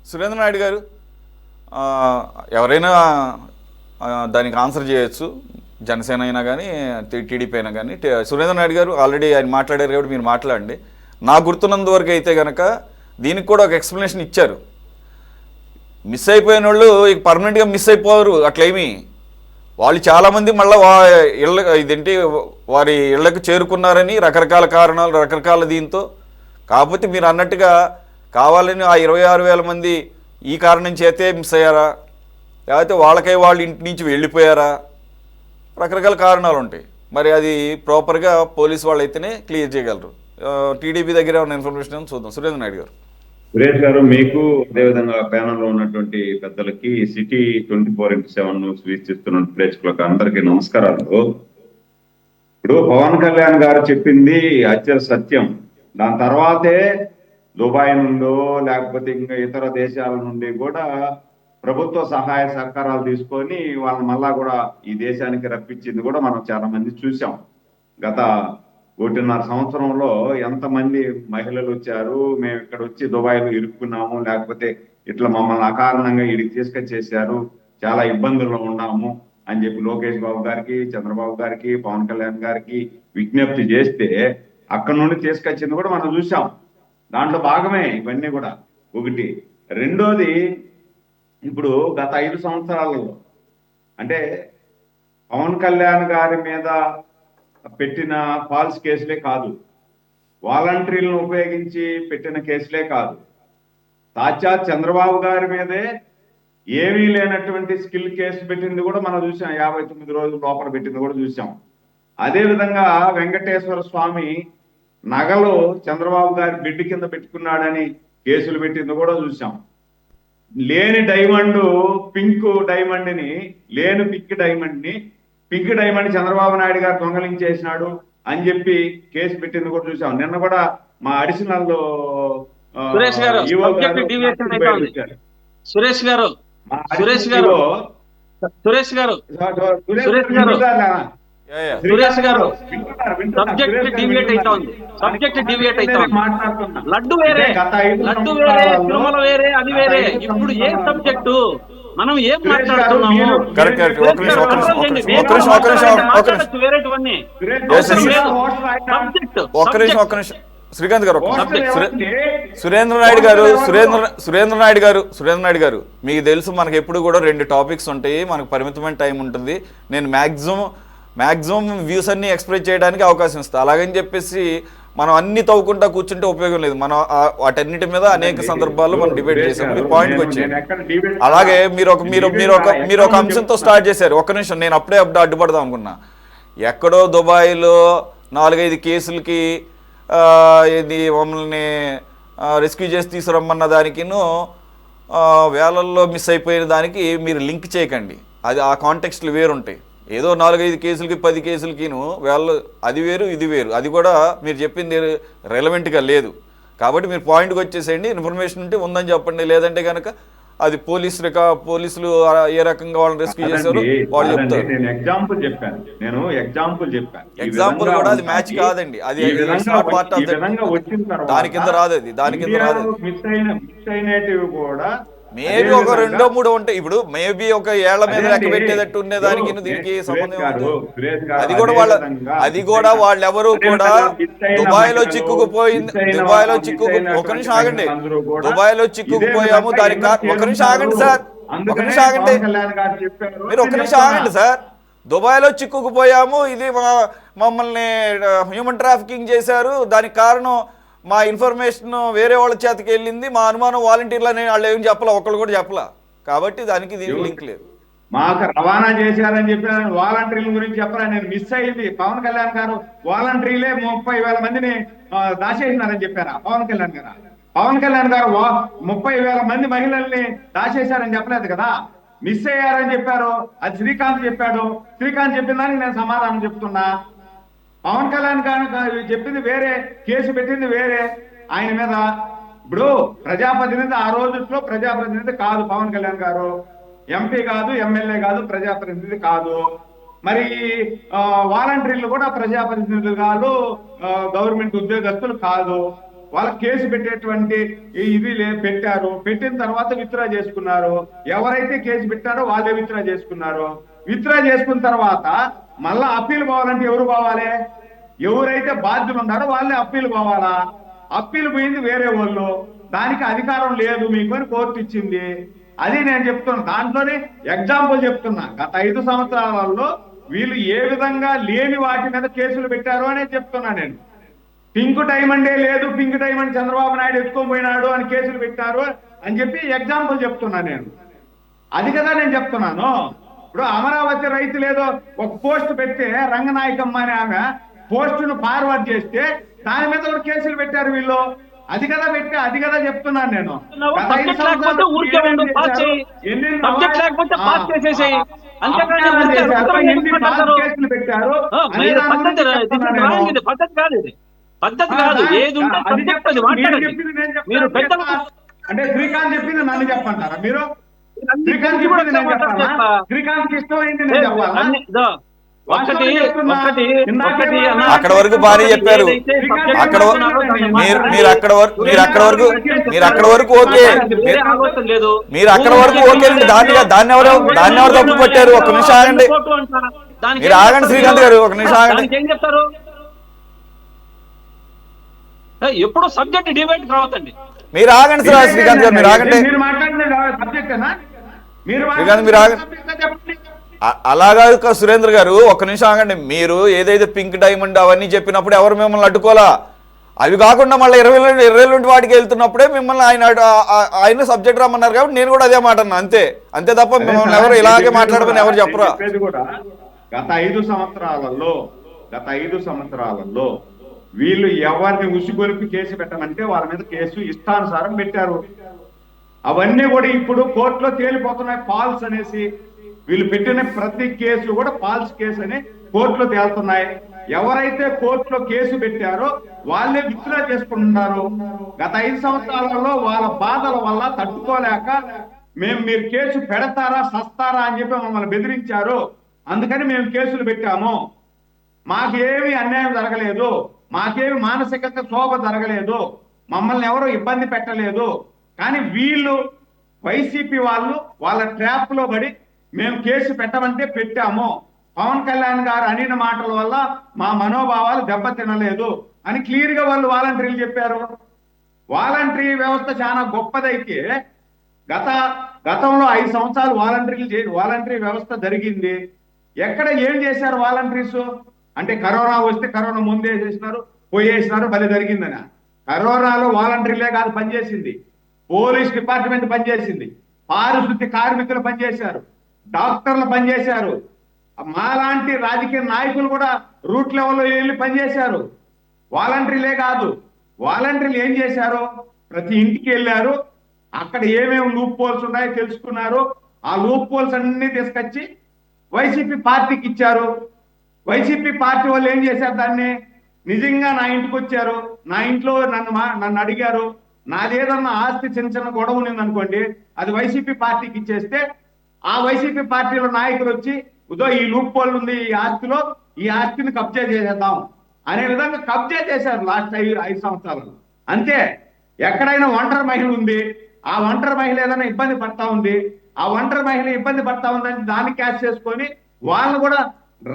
సురేంద్ర నాయుడు గారు, ఎవరైనా దానికి ఆన్సర్ చేయొచ్చు. జనసేన అయినా కానీ టీడీపీ అయినా కానీ. సురేంద్ర నాయుడు గారు ఆల్రెడీ ఆయన మాట్లాడారు కాబట్టి మీరు మాట్లాడండి. నాకు గుర్తున్నంత వరకు అయితే కనుక దీనికి కూడా ఒక ఎక్స్ప్లెనేషన్ ఇచ్చారు. మిస్ అయిపోయిన వాళ్ళు ఇక పర్మనెంట్గా మిస్ అయిపోరు. అట్లేమి వాళ్ళు చాలామంది మళ్ళీ ఇళ్ళ ఇదేంటి వారి ఇళ్లకు చేరుకున్నారని రకరకాల కారణాలు, రకరకాల దీంతో. కాకపోతే మీరు అన్నట్టుగా కావాలని ఆ 26,000 మంది ఈ కారణం చేతే మిస్ అయ్యారా, లేకపోతే వాళ్ళకై వాళ్ళు ఇంటి నుంచి వెళ్ళిపోయారా, రకరకాల కారణాలు ఉంటాయి. మరి అది ప్రాపర్గా పోలీసు వాళ్ళు అయితేనే క్లియర్ చేయగలరు. టీడీపీ దగ్గర ఉన్న ఇన్ఫర్మేషన్ చూద్దాం. సురేంద్ర నాయుడు గారు. సురేష్ గారు, మీకు అదేవిధంగా ప్యానల్లో ఉన్నటువంటి పెద్దలకి, సిటీ 24x7 న్యూస్ వీక్షిస్తున్న ప్రేక్షకులకు అందరికీ నమస్కారాలు. ఇప్పుడు పవన్ కళ్యాణ్ గారు చెప్పింది అత్య సత్యం. దాని తర్వాతే దుబాయ్ నుండో లేకపోతే ఇంకా ఇతర దేశాల నుండి కూడా ప్రభుత్వ సహాయ సహకారాలు తీసుకొని వాళ్ళని మళ్ళా కూడా ఈ దేశానికి రప్పించింది కూడా మనం చాలా మంది చూసాం. గత 1.5 సంవత్సరంలో ఎంతమంది మహిళలు వచ్చారు, మేము ఇక్కడ వచ్చి దుబాయ్లో ఇరుక్కున్నాము, లేకపోతే ఇట్లా మమ్మల్ని అకారణంగా ఇడికి తీసుకొచ్చేసారు, చాలా ఇబ్బందుల్లో ఉన్నాము అని చెప్పి లోకేష్ బాబు గారికి, చంద్రబాబు గారికి, పవన్ కళ్యాణ్ గారికి విజ్ఞప్తి చేస్తే అక్కడ నుండి తీసుకొచ్చింది కూడా మనం చూసాం. దాంట్లో భాగమే ఇవన్నీ కూడా. ఒకటి. రెండోది, ఇప్పుడు గత 5 సంవత్సరాలలో అంటే పవన్ కళ్యాణ్ గారి మీద పెట్టిన ఫాల్స్ కేసులే కాదు, వాలంటీర్లను ఉపయోగించి పెట్టిన కేసులే కాదు, సాక్షాత్ చంద్రబాబు గారి మీదే ఏమీ లేనటువంటి స్కిల్ కేసు పెట్టింది కూడా మనం చూసాం. 59 రోజులు లోపల పెట్టింది కూడా చూసాం. అదేవిధంగా వెంకటేశ్వర స్వామి నగలు చంద్రబాబు గారి బిడ్డ కింద పెట్టుకున్నాడని కేసులు పెట్టింది కూడా చూసాం. లేని డైమండ్ పింక్ డైమండ్ ని, లేని పింక్ డైమండ్ చంద్రబాబు నాయుడు గారు దొంగలించేసినాడు అని చెప్పి కేసు పెట్టింది కూడా చూసాం. నిన్న కూడా మా అడిషనల్ సురేష్ గారు సబ్జెక్ట్ డివియేట్ అవుతా ఉంది. లడ్డు వేరే, తిరుమల వేరే, అది వేరే. ఇప్పుడు ఏ సబ్జెక్టు మనం ఏం మాట్లాడుతున్నాము? శ్రీకాంత్ గారు, సురేంద్ర నాయుడు గారు మీకు తెలుసు, మనకి ఎప్పుడు కూడా 2 టాపిక్స్ ఉంటాయి, మనకు పరిమితమైన టైం ఉంటుంది. నేను మ్యాక్సిమం వ్యూస్ అన్ని ఎక్స్ప్రెస్ చేయడానికి అవకాశం ఇస్తాను. అలాగని చెప్పేసి మనం అన్ని తవ్వుకుంటా కూర్చుంటే ఉపయోగం లేదు. మనం వాటన్నిటి మీద అనేక సందర్భాల్లో మనం డిబేట్ చేసాం. మీరు పాయింట్కి వచ్చేయండి. అలాగే మీరు ఒక అంశంతో స్టార్ట్ చేశారు. ఒక్క నిమిషం, నేను అప్పుడే అడ్డుపడదాం అనుకున్నా. ఎక్కడో దుబాయ్లో 4-5 కేసులకి ఇది మమ్మల్ని రెస్క్యూ చేసి తీసుకురమ్మన్న దానికిను వేలల్లో మిస్ అయిపోయిన దానికి మీరు లింక్ చేయకండి. అది ఆ కాంటెక్స్ట్లు వేరుంటాయి. ఏదో 4-5 కేసులకి 10 కేసులకిను వేళ్ళు, అది వేరు ఇది వేరు. అది కూడా మీరు చెప్పింది రెలవెంట్గా లేదు. కాబట్టి మీరు పాయింట్కి వచ్చేసేయండి. ఇన్ఫర్మేషన్ ఉంటే ఉందని చెప్పండి, లేదంటే కనుక అది పోలీసులు ఏ రకంగా వాళ్ళని రెస్క్యూ చేశారు వాళ్ళు చెప్తారు. ఎగ్జాంపుల్ కూడా అది మ్యాచ్ కాదండి. అది పార్ట్ ఆఫ్ దాని కింద రాదు. మేబీ ఒక 2-3 ఉంటాయి. ఇప్పుడు మేబీ ఒక ఏళ్ల మీద లెక్క పెట్టేటట్టు ఉండేదానికి దీనికి సంబంధం ఉంది. అది కూడా వాళ్ళెవరు కూడా దుబాయ్లో చిక్కుకుపోయింది. ఒక నిమిషం ఆగండి. దుబాయ్లో చిక్కుకుపోయాము దానికి ఒక నిమిషం ఆగండి సార్, మీరు ఒక నిమిషం ఆగండి సార్. దుబాయ్లో చిక్కుకుపోయాము, ఇది మమ్మల్ని హ్యూమన్ ట్రాఫికింగ్ చేశారు, దానికి కారణం మా ఇన్ఫర్మేషన్ వేరే వాళ్ళ చేతికి వెళ్ళింది, మా అనుమానం వాలంటీర్లని వాళ్ళు ఏం చెప్పలా, ఒక్కళ్ళు కూడా చెప్పలా. కాబట్టి దానికి దీనికి లింక్ లేదు. మాకు రవాణా చేశారని చెప్పారు, వాలంటీర్ల గురించి చెప్పరా? నేను మిస్ అయింది. పవన్ కళ్యాణ్ గారు వాలంటీర్లే 30,000 మందిని దాచేసినారని చెప్పారా పవన్ కళ్యాణ్ గారు? పవన్ కళ్యాణ్ గారు 30,000 మంది మహిళల్ని దాచేశారని చెప్పలేదు కదా, మిస్ అయ్యారని చెప్పారు. అది శ్రీకాంత్ చెప్పాడు. శ్రీకాంత్ చెప్పిన దానికి నేను సమాధానం చెప్తున్నా. పవన్ కళ్యాణ్ గారు చెప్పింది వేరే, కేసు పెట్టింది వేరే ఆయన మీద. ఇప్పుడు ప్రజాప్రతినిధి ఆ రోజుల్లో ప్రజాప్రతినిధి కాదు పవన్ కళ్యాణ్ గారు, ఎంపీ కాదు, ఎమ్మెల్యే కాదు, ప్రజాప్రతినిధి కాదు. మరి వాలంటీర్లు కూడా ప్రజాప్రతినిధులు కాదు, గవర్నమెంట్ ఉద్యోగస్తులు కాదు. వాళ్ళకి కేసు పెట్టేటువంటి ఇది పెట్టారు. పెట్టిన తర్వాత విత్డ్రా చేసుకున్నారు. ఎవరైతే కేసు పెట్టారో వాళ్ళే విత్డ్రా చేసుకున్నారు. విత్డ్రా చేసుకున్న తర్వాత మళ్ళా అప్పీల్ పోవాలంటే ఎవరు పోవాలి? ఎవరైతే బాధ్యులు ఉన్నారో వాళ్ళే అప్పీల్ పోవాలా? అప్పీల్ పోయింది వేరే వాళ్ళు. దానికి అధికారం లేదు మీకు అని కోర్టు ఇచ్చింది. అది నేను చెప్తున్నా. దాంట్లోనే ఎగ్జాంపుల్ చెప్తున్నా. గత 5 సంవత్సరాలలో వీళ్ళు ఏ విధంగా లేని వాటి మీద కేసులు పెట్టారు అనేది చెప్తున్నా నేను. పింక్ డైమండే లేదు, పింక్ డైమండ్ చంద్రబాబు నాయుడు ఎత్తుకొని పోయినాడు అని కేసులు పెట్టారు అని చెప్పి ఎగ్జాంపుల్ చెప్తున్నా నేను. అది కదా నేను చెప్తున్నాను. ఇప్పుడు అమరావతి రైతులు ఏదో ఒక పోస్ట్ పెడితే రంగనాయకమ్మ అనే ఆమె పోస్టును ఫార్వర్డ్ చేస్తే దాని మీద కూడా కేసులు పెట్టారు వీళ్ళు. అది కదా పెట్టి, అది కదా చెప్తున్నాను నేను. కేసులు పెట్టారు. పద్ధతి కాదు. ఏది ఉంటే సబ్జెక్ట్ అది మాట్లాడండి. మీరు అంటే శ్రీకాంత్ చెప్పింది నన్ను చెప్పంటారా మీరు? శ్రీకాంత్ చెప్పింది నేను చెప్పాలా? శ్రీకాంత్ ఇష్టమైంది నేను చెప్పాలా? అక్కడ వరకు భారీ చెప్పారు. అక్కడ మీరు అక్కడ వరకు ఓకే. మీరు అక్కడ వరకు ఓకే అండి. దాన్ని ఎవరు తప్పు పట్టారు? ఒక నిమిషం ఆగండి, మీరు ఆగండి శ్రీకాంత్ గారు, ఒక నిమిషం ఆగండి. ఏం చెప్తారు? ఎప్పుడు సబ్జెక్ట్ డిబేట్ రావద్దండి. మీరు ఆగండి సార్, శ్రీకాంత్ గారు మీరు ఆగండి. శ్రీకాంత్ మీరు ఆగండి. అలాగా సురేంద్ర గారు ఒక్క నిమిషం ఆగండి. మీరు ఏదైతే పింక్ డైమండ్ అవన్నీ చెప్పినప్పుడు ఎవరు మిమ్మల్ని అడ్డుకోలా? అవి కాకుండా మళ్ళీ 20 వాటికి వెళ్తున్నప్పుడే మిమ్మల్ని ఆయన సబ్జెక్ట్ రమ్మన్నారు కాబట్టి నేను కూడా అదే మాట అన్నా. అంతే తప్ప మిమ్మల్ని ఎవరు ఇలాగే మాట్లాడమని ఎవరు చెప్పరా? గత 5 సంవత్సరాలలో వీళ్ళు ఎవరిని ఉసిగొలిపి కేసు పెట్టమంటే వాళ్ళ మీద కేసు ఇష్టానుసారం పెట్టారు. అవన్నీ కూడా ఇప్పుడు కోర్టులో తేలిపోతున్నాయి ఫాల్స్ అనేసి. వీళ్ళు పెట్టిన ప్రతి కేసు కూడా ఫాల్స్ కేసు అని కోర్టులో తేలుతున్నాయి. ఎవరైతే కోర్టులో కేసు పెట్టారో వాళ్ళే విత్డ్రా చేసుకుంటున్నారు. గత 5 సంవత్సరాలలో వాళ్ళ బాధల వల్ల తట్టుకోలేక మీరు కేసు పెడతారా సస్తారా అని చెప్పి మమ్మల్ని బెదిరించారు. అందుకని మేము కేసులు పెట్టాము. మాకేమి అన్యాయం జరగలేదు, మాకేమి మానసికంగా శోభ జరగలేదు, మమ్మల్ని ఎవరు ఇబ్బంది పెట్టలేదు. కానీ వీళ్ళు వైసీపీ వాళ్ళు వాళ్ళ ట్రాప్ లో పడి మేము కేసు పెట్టమంటే పెట్టాము. పవన్ కళ్యాణ్ గారు అనిన మాటల వల్ల మా మనోభావాలు దెబ్బతినలేదు అని క్లియర్ గా వాళ్ళు వాలంటీర్లు చెప్పారు. వాలంటరీ వ్యవస్థ చాలా గొప్పదైతే గతంలో 5 సంవత్సరాలు వాలంటరీ వ్యవస్థ జరిగింది. ఎక్కడ ఏం చేశారు వాలంటీర్స్ అంటే? కరోనా వస్తే కరోనా ముందే చేసినారు, పోయేసినారు, బలి జరిగిందని. కరోనాలో వాలంటీర్లే కాదు పనిచేసింది, పోలీస్ డిపార్ట్మెంట్ పనిచేసింది, పారిశుద్ధ్య కార్మికులు పనిచేశారు, డాక్టర్లు పనిచేశారు, మాలాంటి రాజకీయ నాయకులు కూడా రూట్ లెవెల్లో వెళ్ళి పనిచేశారు. వాలంటీర్లే కాదు, వాలంటీర్లు ఏం చేశారు? ప్రతి ఇంటికి వెళ్ళారు, అక్కడ ఏమేమి లూప్ పోల్స్ ఉన్నాయో తెలుసుకున్నారు. ఆ లూప్ పోల్స్ అన్ని తీసుకొచ్చి వైసీపీ పార్టీకి ఇచ్చారు. వైసీపీ పార్టీ వాళ్ళు ఏం చేశారు? దాన్ని నిజంగా నా ఇంటికి వచ్చారు, నా ఇంట్లో నన్ను అడిగారు, నాదేదన్నా ఆస్తి చిన్న గొడవ ఉందనుకోండి, అది వైసీపీ పార్టీకి ఇచ్చేస్తే ఆ వైసీపీ పార్టీలో నాయకులు వచ్చి ఈ లూప్ పోల్ ఉంది, ఈ ఆస్తిలో ఈ ఆస్తిని కబ్జా చేసేద్దాం అనే విధంగా కబ్జా చేశారు లాస్ట్ 5 సంవత్సరాలు. అంతే. ఎక్కడైనా ఒంటరి మహిళ ఉంది, ఆ ఒంటరి మహిళ ఏదైనా ఇబ్బంది పడతా ఉంది, ఆ ఒంటరి మహిళ ఇబ్బంది పడతా ఉందని దాన్ని క్యాచ్ చేసుకొని వాళ్ళని కూడా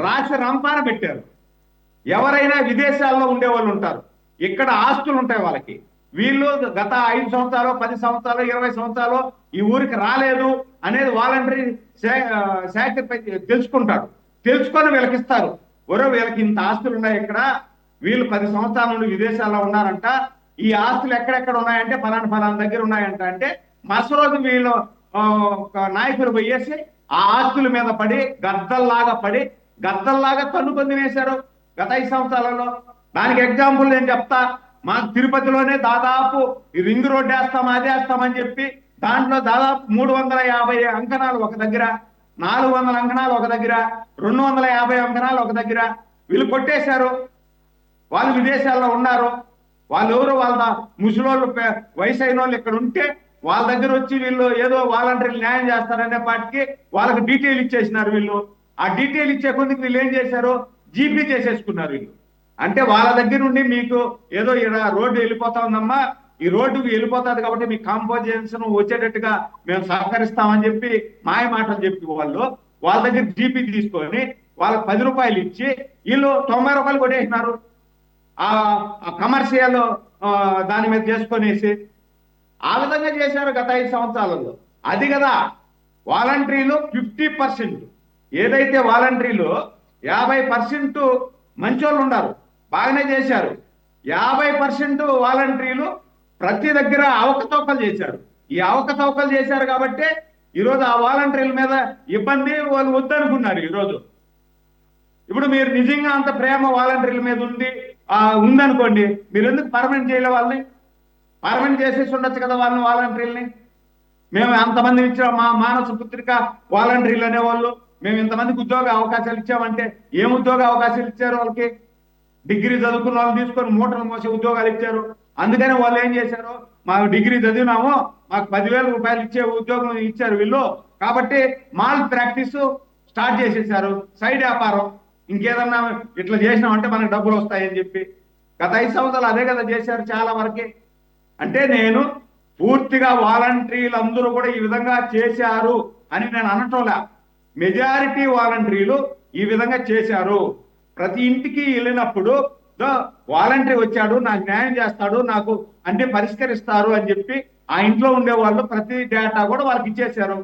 రాసి రంపాన పెట్టారు. ఎవరైనా విదేశాల్లో ఉండేవాళ్ళు ఉంటారు, ఇక్కడ ఆస్తులు ఉంటాయి వాళ్ళకి. వీళ్ళు గత 5 సంవత్సరాలు 10 సంవత్సరాలు 20 సంవత్సరాలు ఈ ఊరికి రాలేదు అనేది వాలంటరీ శాఖ తెలుసుకుంటారు. తెలుసుకొని వీళ్ళకిస్తారు. వీళ్ళకి ఇంత ఆస్తులు ఉన్నాయి, ఇక్కడ వీళ్ళు 10 సంవత్సరాల నుండి విదేశాల్లో ఉన్నారంట, ఈ ఆస్తులు ఎక్కడెక్కడ ఉన్నాయంటే ఫలానా దగ్గర ఉన్నాయంట. అంటే మరుసరోజు వీళ్ళు నాయకులు పోయేసి ఆ ఆస్తుల మీద పడి గద్దల్లాగా తన్నుకొని తినేశారు గత 5 సంవత్సరాలలో. దానికి ఎగ్జాంపుల్ నేను చెప్తా. మాకు తిరుపతిలోనే దాదాపు ఈ రింగ్ రోడ్ వేస్తాం అది వేస్తామని చెప్పి దాంట్లో దాదాపు 350 అంకణాలు ఒక దగ్గర, 400 అంకణాలు ఒక దగ్గర, 250 అంకణాలు ఒక దగ్గర వీళ్ళు కొట్టేశారు. వాళ్ళు విదేశాల్లో ఉన్నారు. వాళ్ళు ఎవరు? వాళ్ళ ముసలోళ్ళు వయసు అయిన వాళ్ళు ఇక్కడ ఉంటే వాళ్ళ దగ్గర వచ్చి వీళ్ళు ఏదో వాలంటీర్లు న్యాయం చేస్తారనే పాటికి వాళ్ళకి డీటెయిల్ ఇచ్చేసినారు వీళ్ళు. ఆ డీటెయిల్ ఇచ్చే కొద్దికి వీళ్ళు ఏం చేశారు? జీపీ చేసేసుకున్నారు వీళ్ళు. అంటే వాళ్ళ దగ్గర నుండి మీకు ఏదో ఇలా రోడ్డు వెళ్ళిపోతా ఉందమ్మా, ఈ రోడ్డు వెళ్ళిపోతుంది కాబట్టి మీకు కాంపోజిషన్ వచ్చేటట్టుగా మేము సహకరిస్తామని చెప్పి మాయ మాటలు చెప్పి వాళ్ళ దగ్గర జీపీ తీసుకొని వాళ్ళకి 10 రూపాయలు ఇచ్చి వీళ్ళు 90 రూపాయలు కొట్టేసినారు ఆ కమర్షియల్ దాని మీద చేసుకొనేసి. ఆ విధంగా చేశారు గత 5 సంవత్సరాలలో. అది కదా వాలంటీర్లు 50%, ఏదైతే వాలంటీర్లు 50% మంచోళ్ళు ఉన్నారు, బాగానే చేశారు. 50% వాలంటీర్లు ప్రతి దగ్గర అవకతవకలు చేశారు. ఈ అవకతవకలు చేశారు కాబట్టి ఈరోజు ఆ వాలంటీర్ల మీద ఇబ్బంది వాళ్ళు వద్దనుకున్నారు. ఈరోజు ఇప్పుడు మీరు నిజంగా అంత ప్రేమ వాలంటీర్ల మీద ఉందనుకోండి, మీరు ఎందుకు పర్మనెంట్ చేయలే వాళ్ళని? పర్మనెంట్ చేసేసి ఉండొచ్చు కదా వాళ్ళని, వాలంటీర్లని. మేము అంతమంది ఇచ్చిన మా మానస పుత్రిక వాలంటీర్లు అనేవాళ్ళు, మేము ఇంతమందికి ఉద్యోగ అవకాశాలు ఇచ్చామంటే ఏం ఉద్యోగ అవకాశాలు ఇచ్చారు? వాళ్ళకి డిగ్రీ చదువుకున్న వాళ్ళు తీసుకొని మూటలు మోసే ఉద్యోగాలు ఇచ్చారు. అందుకని వాళ్ళు ఏం చేశారు, మాకు డిగ్రీ చదివినాము, మాకు 10,000 రూపాయలు ఇచ్చే ఉద్యోగం ఇచ్చారు వీళ్ళు, కాబట్టి మాల్ ప్రాక్టీస్ స్టార్ట్ చేసేసారు, సైడ్ వ్యాపారం. ఇంకేదన్నా ఇట్లా చేసినామంటే మనకు డబ్బులు వస్తాయని చెప్పి గత 5 సంవత్సరాలు అదే కదా చేశారు చాలా వరకే. అంటే నేను పూర్తిగా వాలంటీర్లు అందరూ కూడా ఈ విధంగా చేశారు అని నేను అనటంలా. మెజారిటీ వాలంటీర్లు ఈ విధంగా చేశారు. ప్రతి ఇంటికి వెళ్ళినప్పుడు వాలంటీర్ వచ్చాడు, నాకు న్యాయం చేస్తాడు, నాకు అన్ని పరిష్కరిస్తారు అని చెప్పి ఆ ఇంట్లో ఉండే వాళ్ళు ప్రతి డేటా కూడా వాళ్ళకి ఇచ్చేశారు.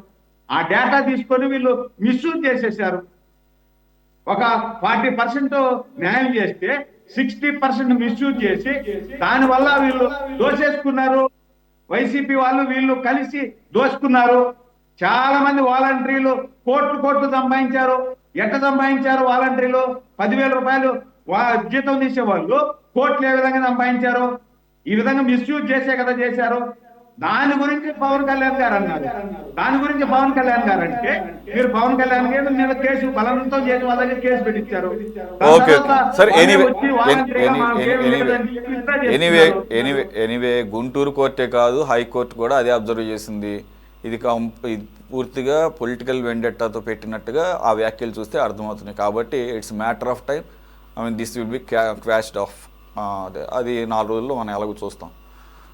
ఆ డేటా తీసుకొని వీళ్ళు మిస్యూజ్ చేసేసారు. ఒక 40% న్యాయం చేస్తే 60% మిస్యూజ్ చేసి దానివల్ల వీళ్ళు దోచేసుకున్నారు. వైసీపీ వాళ్ళు వీళ్ళు కలిసి దోచుకున్నారు. చాలా మంది వాలంటీర్లు కోట్లు సంపాదించారు. ఎట్ట సంపాదించారు? వాలంటీర్లు 10,000 రూపాయలు జీతం తీసేవాళ్ళు కోట్లు ఏ విధంగా సంపాదించారు? ఈ విధంగా మిస్యూజ్ చేసే కదా చేశారు. దాని గురించి పవన్ కళ్యాణ్ గారు అన్నారు. దాని గురించి పవన్ కళ్యాణ్ గారు అంటే మీరు పవన్ కళ్యాణ్ గారు మీద కేసు బలంతో చేసి వాళ్ళ దగ్గర కేసు పెట్టించారు. ఎనీవే గుంటూరు కోర్టే కాదు, హైకోర్టు కూడా అదే అబ్జర్వ్ చేసింది. ఇది పూర్తిగా పొలిటికల్ వెండెట్టాతో పెట్టినట్టుగా ఆ వ్యాఖ్యలు చూస్తే అర్థమవుతున్నాయి. కాబట్టి it's matter of time. This will be quashed off. అది 4 రోజుల్లో మనం ఎలాగో చూస్తాం.